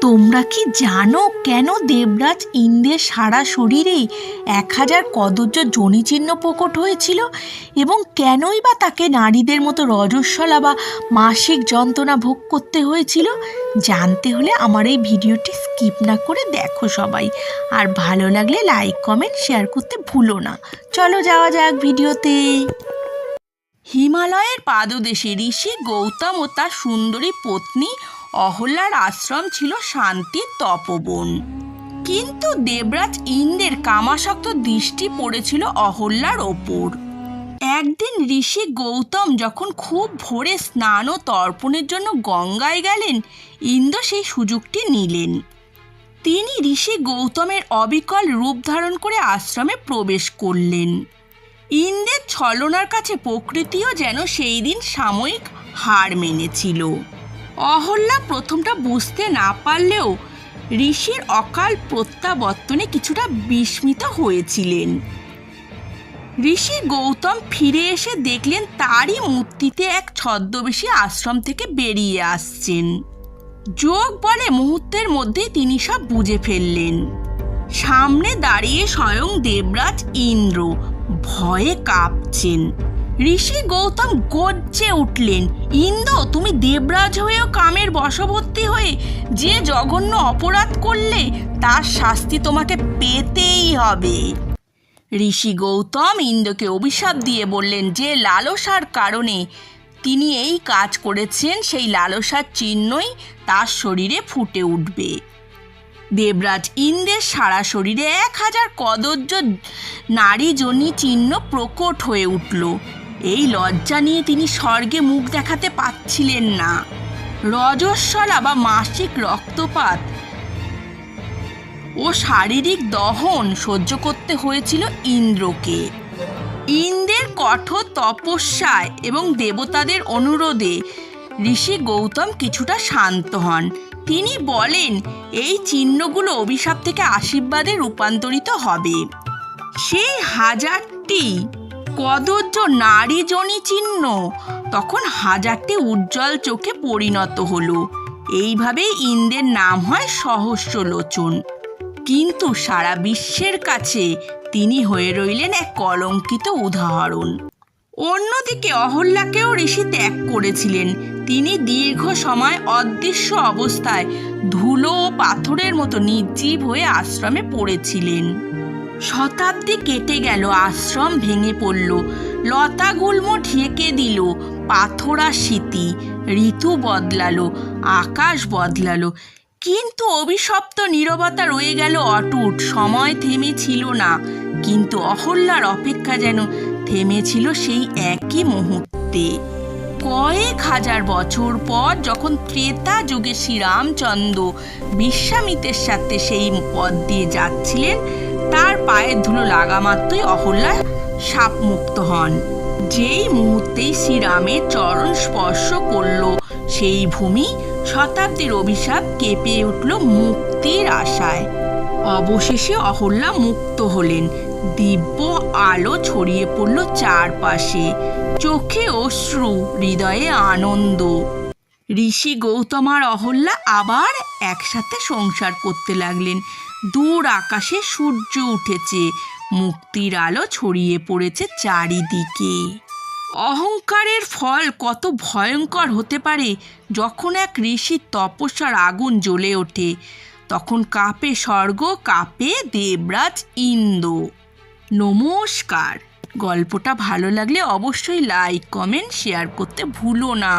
তোমরা কি জানো কেন দেবরাজ ইন্দ্রের সারা শরীরে 1000 কদর্য যোনিচিহ্ন প্রকট হয়েছিল এবং কেনই বা তাকে নারীদের মতো রজস্বলা বা মাসিক যন্ত্রণা ভোগ করতে হয়েছিল? জানতে হলে আমার এই ভিডিওটি স্কিপ না করে দেখো সবাই, আর ভালো লাগলে লাইক কমেন্ট শেয়ার করতে ভুলো না। চলো যাওয়া যাক ভিডিওতে। হিমালয়ের পাদদেশে ঋষি গৌতম ও তার সুন্দরী পত্নী অহল্যার আশ্রম ছিল শান্তির তপবন। কিন্তু দেবরাজ ইন্দ্রের কামাসক্ত দৃষ্টি পড়েছিল অহল্যার ওপর। একদিন ঋষি গৌতম যখন খুব ভোরে স্নান ও তর্পণের জন্য গঙ্গায় গেলেন, ইন্দ্র সেই সুযোগটি নিলেন। তিনি ঋষি গৌতমের অবিকল রূপ ধারণ করে আশ্রমে প্রবেশ করলেন। ইন্দ্রের ছলনার কাছে প্রকৃতিও যেন সেই দিন সাময়িক হার মেনেছিল। অহল্যা প্রথমটা বুঝতে না পারলেও ঋষির অকাল প্রত্যাবর্তনে কিছুটা বিস্মিত হয়েছিলেন। ঋষি গৌতম ফিরে এসে দেখলেন তারই মূর্তিতে এক ছদ্মবেশী আশ্রম থেকে বেরিয়ে আসছেন। যোগ বলে মুহূর্তের মধ্যেই তিনি সব বুঝে ফেললেন। সামনে দাঁড়িয়ে স্বয়ং দেবরাজ ইন্দ্র, ভয়ে কাঁপছেন। ঋষি গৌতম গর্জে উঠলেন, ইন্দ্র, তুমি দেবরাজ হয়েও কামের বশবর্তী হয়ে যে জঘন্য অপরাধ করলে তার শাস্তি তোমাকে পেতেই হবে। ঋষি গৌতম ইন্দ্রকে অভিশাপ দিয়ে বললেন যে লালসার কারণে তিনি এই কাজ করেছেন সেই লালসার চিহ্নই তার শরীরে ফুটে উঠবে। দেবরাজ ইন্দ্রের সারা শরীরে 1000 কদর্য নারী যোনি চিহ্ন প্রকট হয়ে উঠল। এই লজ্জা নিয়ে তিনি স্বর্গে মুখ দেখাতে পারছিলেন না। রজস্বলা বা মাসিক রক্তপাত ও শারীরিক দহন সহ্য করতে হয়েছিল ইন্দ্রকে। ইন্দ্রের কঠোর তপস্যায় এবং দেবতাদের অনুরোধে ঋষি গৌতম কিছুটা শান্ত হন। তিনি বলেন, এই চিহ্নগুলো অভিশাপ থেকে আশীর্বাদে রূপান্তরিত হবে। সেই 1000টি কদর্য নারী যোনি চিহ্ন তখন 1000টি উজ্জ্বল চোখে পরিণত হলো। এইভাবেই ইন্দ্রের নাম হয় সহস্রলোচন। কিন্তু সারা বিশ্বের কাছে তিনি হয়ে রইলেন এক কলঙ্কিত উদাহরণ। অন্যদিকে অহল্যাকেও ঋষি ত্যাগ করেছিলেন। তিনি দীর্ঘ সময় অদৃশ্য অবস্থায় ধুলো ও পাথরের মতো নির্জীব হয়ে আশ্রমে পড়েছিলেন। শতাব্দী কেটে গেল, আশ্রম ভেঙে পড়ল, লতাগুল্ম ঢেকে দিল পাথরা স্মৃতি, ঋতু বদলালো, আকাশ বদলালো, কিন্তু অভিশপ্ত নীরবতা রয়ে গেল অটুট। সময় থেমেছিল না, কিন্তু অহল্যার অপেক্ষা যেন থেমেছিল সেই একই মুহূর্তে। কয়েক হাজার বছর পর যখন ত্রেতা যুগে শ্রীরামচন্দ্র বিশ্বামিত্রের সাথে সেই পথ দিয়ে যাচ্ছিলেন, তার পায়ের ধুলো লাগা মাত্রই অহল্যা শাপমুক্ত হন। যেই মুহূর্তেই শ্রীরামের চরণ স্পর্শ করল সেই ভূমি শতাব্দীর অভিশাপ কেঁপে উঠল মুক্তির আশায়। অবশেষে অহল্যা মুক্ত হলেন। দিব্য আলো ছড়িয়ে পড়ল চারপাশে, চোখে অশ্রু, হৃদয়ে আনন্দ। ঋষি গৌতম আর অহল্যা আবার একসাথে সংসার করতে লাগলেন। দূর আকাশে সূর্য উঠেছে, মুক্তির আলো ছড়িয়ে পড়েছে চারিদিকে। অহংকারের ফল কত ভয়ঙ্কর হতে পারে! যখন এক ঋষির তপস্যার আগুন জ্বলে ওঠে, তখন কাঁপে স্বর্গ, কাঁপে দেবরাজ ইন্দ্র। নমস্কার। গল্পটা ভালো লাগলে অবশ্যই লাইক কমেন্ট শেয়ার করতে ভুলো না।